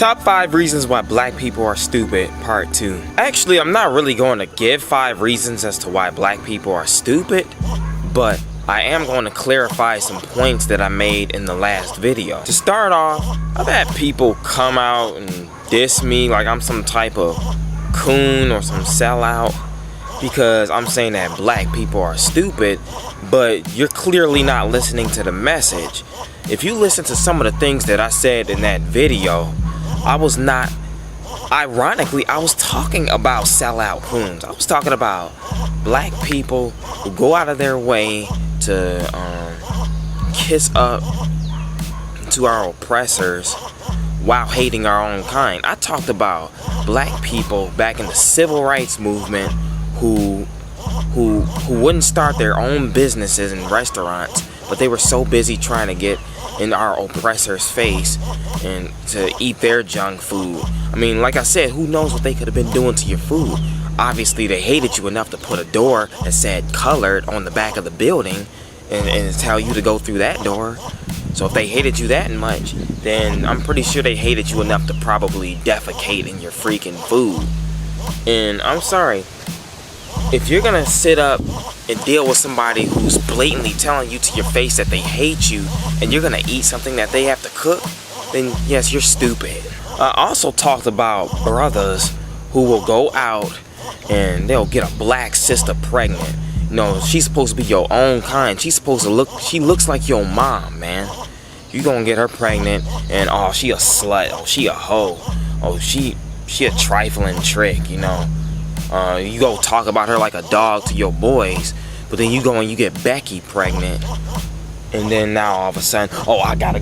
Top 5 reasons why black people are stupid, part 2. Actually, I'm not really going to give 5 reasons as to why black people are stupid, but I am going to clarify some points that I made in the last video. To start off, I've had people come out and diss me like I'm some type of coon or some sellout because I'm saying that black people are stupid, but you're clearly not listening to the message. If you listen to some of the things that I said in that video, ironically, I was talking about sellout coons. I was talking about black people who go out of their way to kiss up to our oppressors while hating our own kind. I talked about black people back in the civil rights movement who wouldn't start their own businesses and restaurants, but they were so busy trying to get in our oppressor's face and to eat their junk food. I mean, like I said, who knows what they could have been doing to your food? Obviously, they hated you enough to put a door that said colored on the back of the building and tell you to go through that door. So if they hated you that much, then I'm pretty sure they hated you enough to probably defecate in your freaking food. And I'm sorry, if you're gonna sit up and deal with somebody who's blatantly telling you to your face that they hate you and you're gonna eat something that they have to cook, then yes, you're stupid. I also talked about brothers who will go out and they'll get a black sister pregnant. You know, she's supposed to be your own kind. She looks like your mom, man. You gonna get her pregnant and oh, she a slut, oh, she a hoe, oh, she a trifling trick, you know. You go talk about her like a dog to your boys, but then you go and you get Becky pregnant, and then now all of a sudden, oh, I gotta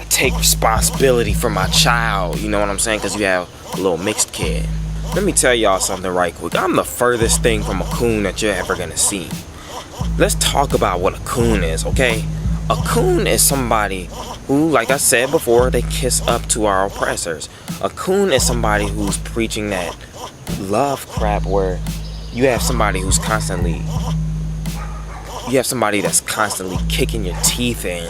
take responsibility for my child. You know what I'm saying? Because you have a little mixed kid. Let me tell y'all something right quick. I'm the furthest thing from a coon that you're ever gonna see. Let's talk about what a coon is, okay? A coon is somebody who, like I said before, they kiss up to our oppressors. A coon is somebody who's preaching that love crap where you have somebody that's constantly kicking your teeth in,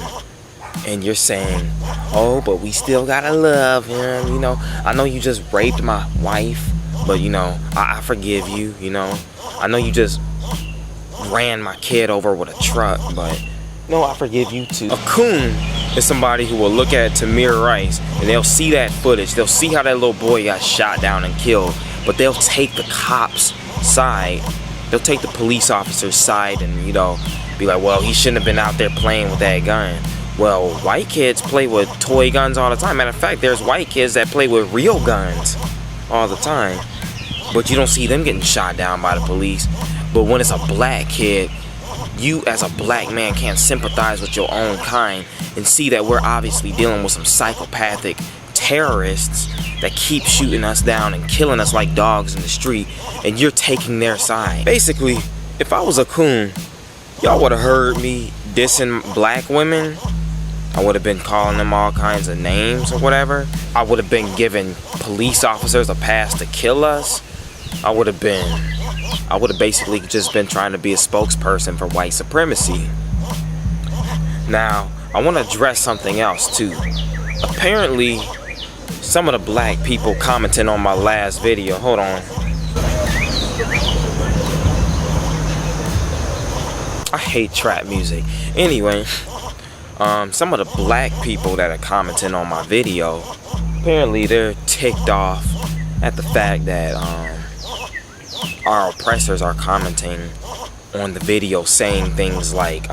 and you're saying, oh, but we still gotta love him, you know. I know you just raped my wife, but you know, I forgive you, you know. I know you just ran my kid over with a truck, but no, I forgive you too. A coon is somebody who will look at Tamir Rice and they'll see that footage, they'll see how that little boy got shot down and killed, but they'll take the cops' side, they'll take the police officer's side and, you know, be like, well, he shouldn't have been out there playing with that gun. Well, white kids play with toy guns all the time. Matter of fact, there's white kids that play with real guns all the time, but you don't see them getting shot down by the police. But when it's a black kid, you as a black man can't sympathize with your own kind and see that we're obviously dealing with some psychopathic terrorists that keep shooting us down and killing us like dogs in the street, and you're taking their side. Basically, if I was a coon, y'all would have heard me dissing black women. I would have been calling them all kinds of names or whatever. I would have been giving police officers a pass to kill us. I would have basically just been trying to be a spokesperson for white supremacy. Now, I want to address something else too. Apparently, some of the black people commenting on my last video, hold on. I hate trap music. Anyway, some of the black people that are commenting on my video, apparently they're ticked off at the fact that our oppressors are commenting on the video, saying things like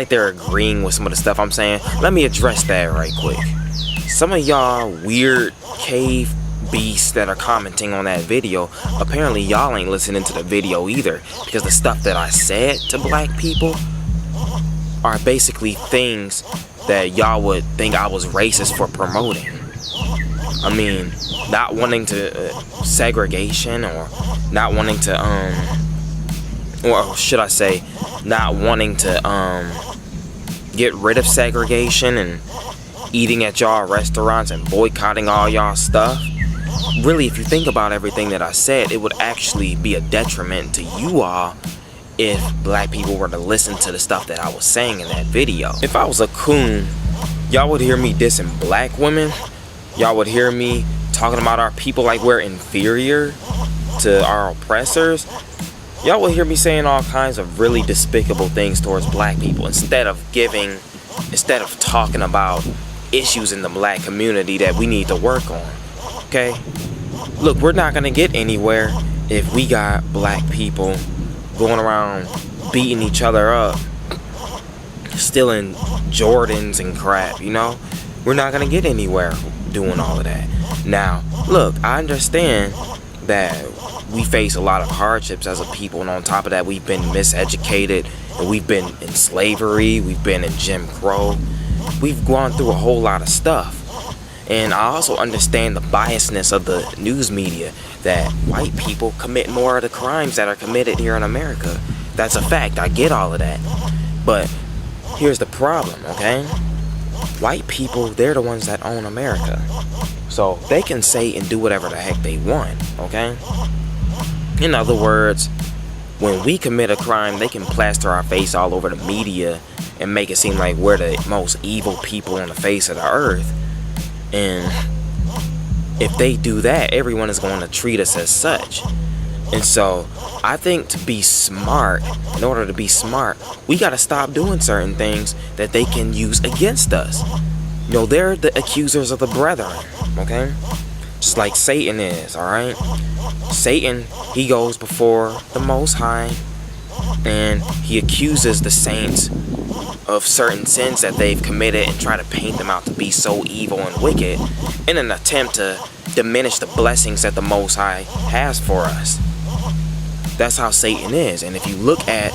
they're agreeing with some of the stuff I'm saying. Let me address that right quick. Some of y'all weird cave beasts that are commenting on that video, apparently y'all ain't listening to the video either, because the stuff that I said to black people are basically things that y'all would think I was racist for promoting. I mean, not wanting to segregation, or not wanting to or should I say not wanting to get rid of segregation and eating at y'all restaurants and boycotting all y'all stuff. Really, if you think about everything that I said, it would actually be a detriment to you all if black people were to listen to the stuff that I was saying in that video. If I was a coon, y'all would hear me dissing black women, y'all would hear me talking about our people like we're inferior to our oppressors. Y'all will hear me saying all kinds of really despicable things towards black people instead of talking about issues in the black community that we need to work on. Okay? Look, we're not gonna get anywhere if we got black people going around beating each other up, stealing Jordans and crap, you know? We're not gonna get anywhere doing all of that. Now, look, I understand that we face a lot of hardships as a people, and on top of that, we've been miseducated, and we've been in slavery, we've been in Jim Crow, we've gone through a whole lot of stuff. And I also understand the biasness of the news media, that white people commit more of the crimes that are committed here in America. That's a fact, I get all of that. But here's the problem, okay? White people, they're the ones that own America. So they can say and do whatever the heck they want, okay? In other words, when we commit a crime, they can plaster our face all over the media and make it seem like we're the most evil people on the face of the earth. And if they do that, everyone is going to treat us as such. And so I think to be smart, in order to be smart, we got to stop doing certain things that they can use against us. You know, they're the accusers of the brethren, okay? Just like Satan is, alright? Satan, he goes before the Most High, and he accuses the saints of certain sins that they've committed and try to paint them out to be so evil and wicked in an attempt to diminish the blessings that the Most High has for us. That's how Satan is. And if you look at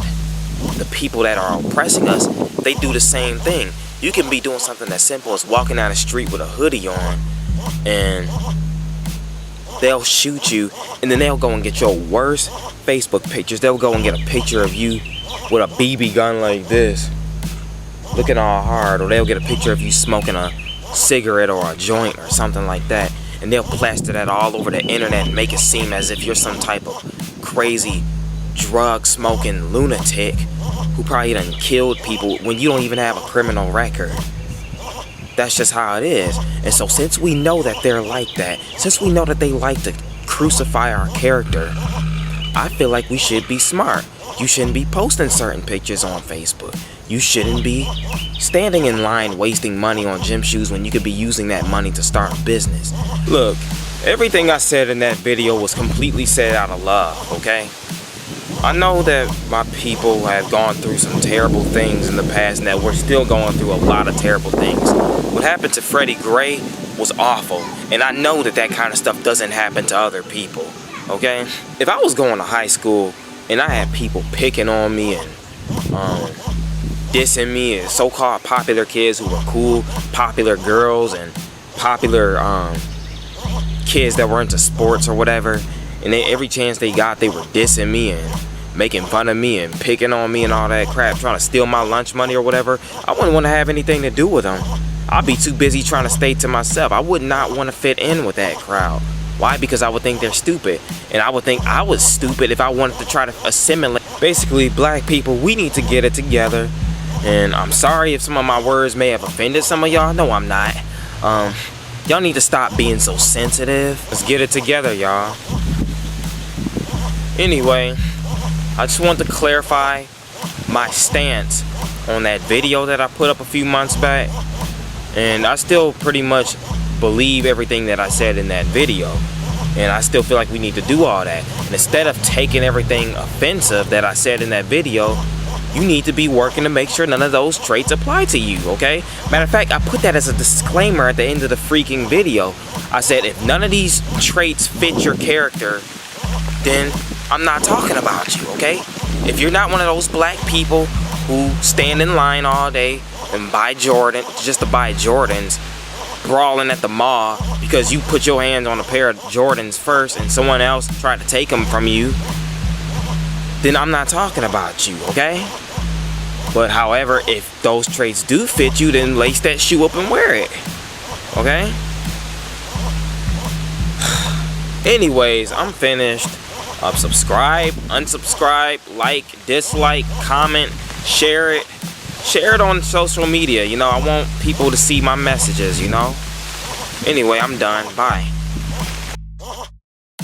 the people that are oppressing us, they do the same thing. You can be doing something as simple as walking down the street with a hoodie on, and they'll shoot you, and then they'll go and get your worst Facebook pictures. They'll go and get a picture of you with a BB gun like this, looking all hard, or they'll get a picture of you smoking a cigarette or a joint or something like that, and they'll plaster that all over the internet and make it seem as if you're some type of crazy drug-smoking lunatic who probably done killed people when you don't even have a criminal record. That's just how it is. And so since we know that they're like that, since we know that they like to crucify our character, I feel like we should be smart. You shouldn't be posting certain pictures on Facebook. You shouldn't be standing in line wasting money on gym shoes when you could be using that money to start a business. Look, everything I said in that video was completely said out of love, okay? I know that my people have gone through some terrible things in the past, and that we're still going through a lot of terrible things. What happened to Freddie Gray was awful, and I know that that kind of stuff doesn't happen to other people, okay? If I was going to high school and I had people picking on me and dissing me, and so-called popular kids who were cool, popular girls, and popular kids that were into sports or whatever, and every chance they got, they were dissing me and making fun of me and picking on me and all that crap, trying to steal my lunch money or whatever, I wouldn't want to have anything to do with them. I'd be too busy trying to stay to myself. I would not want to fit in with that crowd. Why? Because I would think they're stupid. And I would think I was stupid if I wanted to try to assimilate. Basically, black people, we need to get it together. And I'm sorry if some of my words may have offended some of y'all. No, I'm not. Y'all need to stop being so sensitive. Let's get it together, y'all. Anyway, I just want to clarify my stance on that video that I put up a few months back. And I still pretty much believe everything that I said in that video. And I still feel like we need to do all that. And instead of taking everything offensive that I said in that video, you need to be working to make sure none of those traits apply to you, okay? Matter of fact, I put that as a disclaimer at the end of the freaking video. I said, if none of these traits fit your character, then I'm not talking about you, okay? If you're not one of those black people who stand in line all day and buy Jordan, just to buy Jordans, brawling at the mall because you put your hands on a pair of Jordans first and someone else tried to take them from you, then I'm not talking about you, okay? But however, if those traits do fit you, then lace that shoe up and wear it, okay? Anyways, I'm finished. Subscribe, unsubscribe, like, dislike, comment, share it. Share it on social media, you know. I want people to see my messages, you know. Anyway, I'm done. Bye.